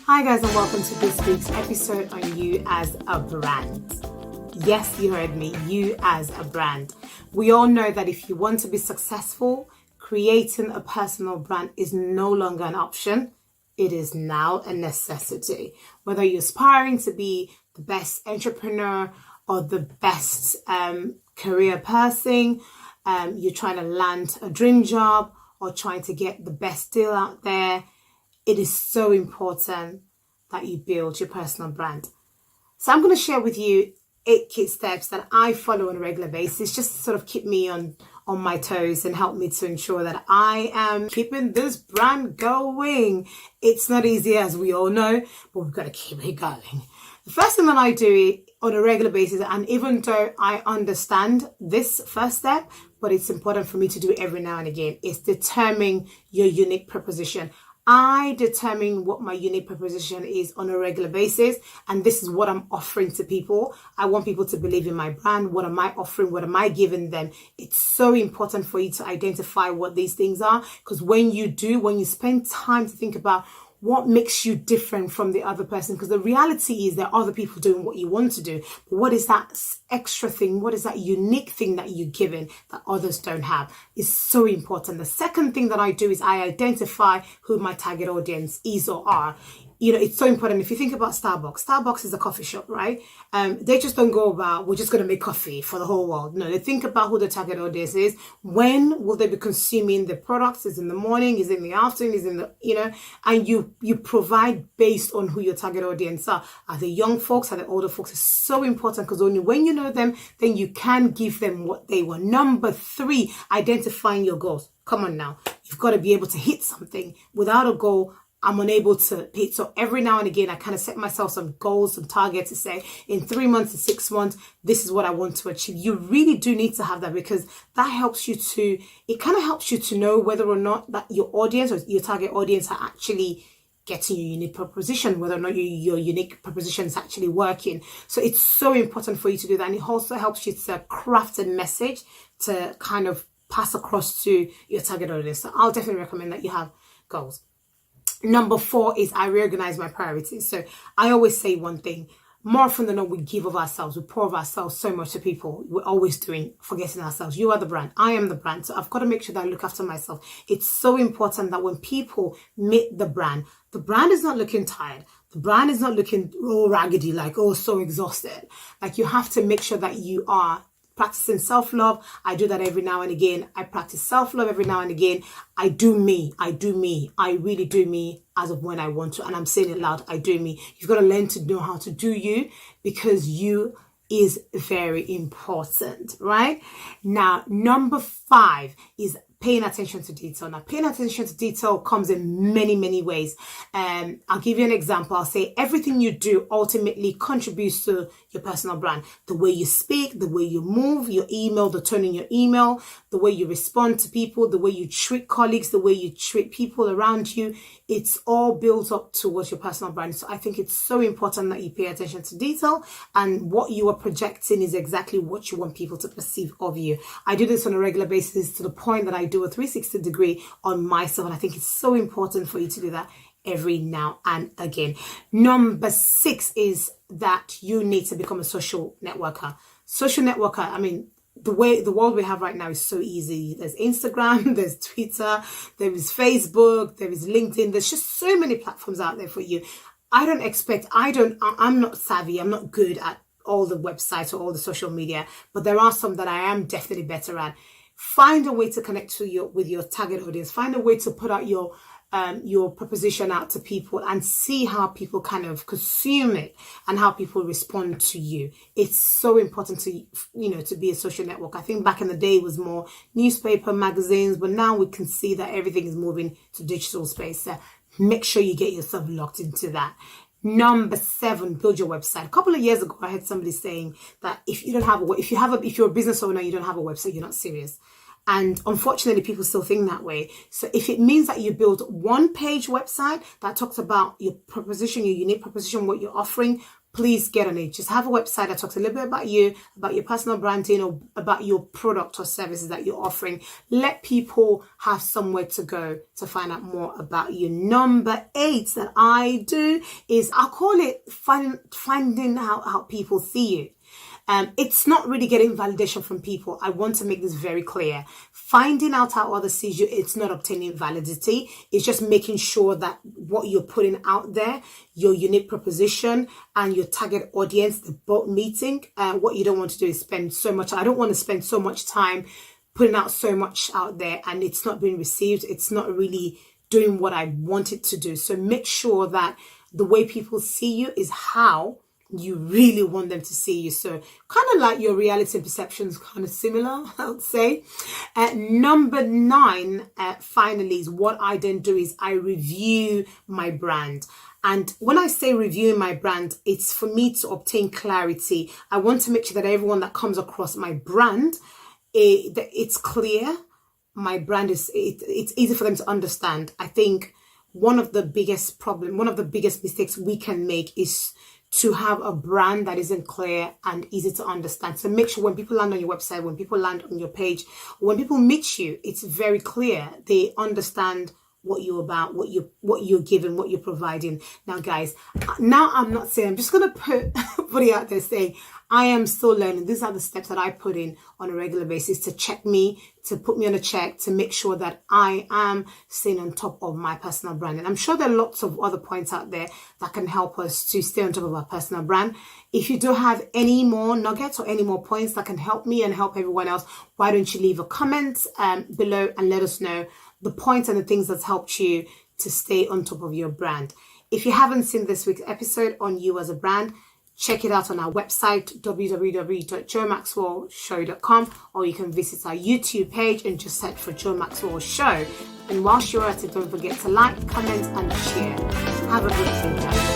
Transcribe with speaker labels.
Speaker 1: Hi guys, and welcome to this week's episode on You as a Brand. Yes, you heard me, you as a brand. We all know that if you want to be successful, creating a personal brand is no longer an option. It is now a necessity. Whether you're aspiring to be the best entrepreneur or the best career person, you're trying to land a dream job or trying to get the best deal out there, it is so important that you build your personal brand. So I'm going to share with you 8 key steps that I follow on a regular basis, just to sort of keep me on my toes and help me to ensure that I am keeping this brand going. It's not easy, as we all know, but we've got to keep it going. The first thing that I do on a regular basis, and even though I understand this first step, but it's important for me to do it every now and again, is determine your unique proposition. I determine what my unique proposition is on a regular basis, and this is what I'm offering to people. I want people to believe in my brand. What am I offering? What am I giving them? It's so important for you to identify what these things are, because when you spend time to think about what makes you different from the other person, because the reality is there are other people doing what you want to do, but what is that extra thing? What is that unique thing that you're giving that others don't have? Is so important. The second thing that I do is I identify who my target audience is or are. You know, it's so important. If you think about Starbucks is a coffee shop, right? They just don't go about, we're just going to make coffee for the whole world. No, they think about who the target audience is. When will they be consuming the products? Is it in the morning? Is it in the afternoon? Is it in the, and you provide based on who your target audience are. Are they young folks? Are they older folks? It's so important, because only when you know them, then you can give them what they want. Number 3, identifying your goals. Come on now. You've got to be able to hit something. Without a goal, I'm unable to hit. So every now and again, I kind of set myself some goals, some targets to say in 3 months to 6 months, this is what I want to achieve. You really do need to have that, because that helps you to know whether or not that your audience or your target audience are actually getting your unique proposition, whether or not your unique proposition is actually working. So it's so important for you to do that. And it also helps you to craft a message to kind of pass across to your target audience. So I'll definitely recommend that you have goals. Number 4 is I reorganize my priorities. So I always say one thing. More often than not, we give of ourselves. We pour of ourselves so much to people. We're always forgetting ourselves. You are the brand. I am the brand. So I've got to make sure that I look after myself. It's so important that when people meet the brand is not looking tired. The brand is not looking raggedy, like, so exhausted. Like, you have to make sure that you are practicing self-love. I do that every now and again. I practice self-love every now and again. I do me. I really do me as of when I want to. And I'm saying it loud. I do me. You've got to learn to know how to do you, because you is very important, right? Now, number 5 is paying attention to detail. Now, paying attention to detail comes in many, many ways. I'll give you an example. I'll say everything you do ultimately contributes to your personal brand. The way you speak, the way you move, your email, the tone in your email, the way you respond to people, the way you treat colleagues, the way you treat people around you. It's all built up towards your personal brand. So I think it's so important that you pay attention to detail, and what you are projecting is exactly what you want people to perceive of you. I do this on a regular basis to the point that I do a 360 degree on myself, and I think it's so important for you to do that every now and again. Number 6 is that you need to become a social networker. I mean, the world we have right now is so easy. There's Instagram, there's Twitter, there is Facebook, there is LinkedIn. There's just so many platforms out there for you. I'm not savvy. I'm not good at all the websites or all the social media, but there are some that I am definitely better at. Find a way to connect with your target audience. Find a way to put out your proposition out to people and see how people kind of consume it and how people respond to you. It's so important to be a social network. I think back in the day it was more newspaper, magazines, but now we can see that everything is moving to digital space. So make sure you get yourself locked into that. Number 7, build your website. A couple of years ago, I heard somebody saying that if you're a business owner, you don't have a website, you're not serious. And unfortunately, people still think that way. So if it means that you build 1-page website that talks about your proposition, your unique proposition, what you're offering, please get on it. Just have a website that talks a little bit about you, about your personal branding, or about your product or services that you're offering. Let people have somewhere to go to find out more about you. Number 8 that I do is, I'll call it finding out how people see you. It's not really getting validation from people. I want to make this very clear. Finding out how others see you, it's not obtaining validity. It's just making sure that what you're putting out there, your unique proposition and your target audience, the both meeting. What you don't want to do is I don't want to spend so much time putting out so much out there and it's not being received. It's not really doing what I want it to do. So make sure that the way people see you is how you really want them to see you. So kind of like your reality perceptions, kind of similar, I would say. Number 9, finally, is what I then do is I review my brand. And when I say reviewing my brand, it's for me to obtain clarity. I want to make sure that everyone that comes across my brand, it's clear. My brand it's easy for them to understand. I think one of the biggest mistakes we can make is to have a brand that isn't clear and easy to understand. So make sure when people land on your website, when people land on your page, when people meet you, it's very clear. They understand what you're about, what you're giving, what you're providing. Now, guys, I'm not saying, I'm just going to put it out there saying, I am still learning. These are the steps that I put in on a regular basis to check me, to put me on a check, to make sure that I am staying on top of my personal brand. And I'm sure there are lots of other points out there that can help us to stay on top of our personal brand. If you do have any more nuggets or any more points that can help me and help everyone else, why don't you leave a comment below and let us know the points and the things that's helped you to stay on top of your brand. If you haven't seen this week's episode on You as a Brand, check it out on our website, www.joemaxwellshow.com, or you can visit our YouTube page and just search for Joe Maxwell Show. And whilst you're at it, don't forget to like, comment and share. Have a good day, guys.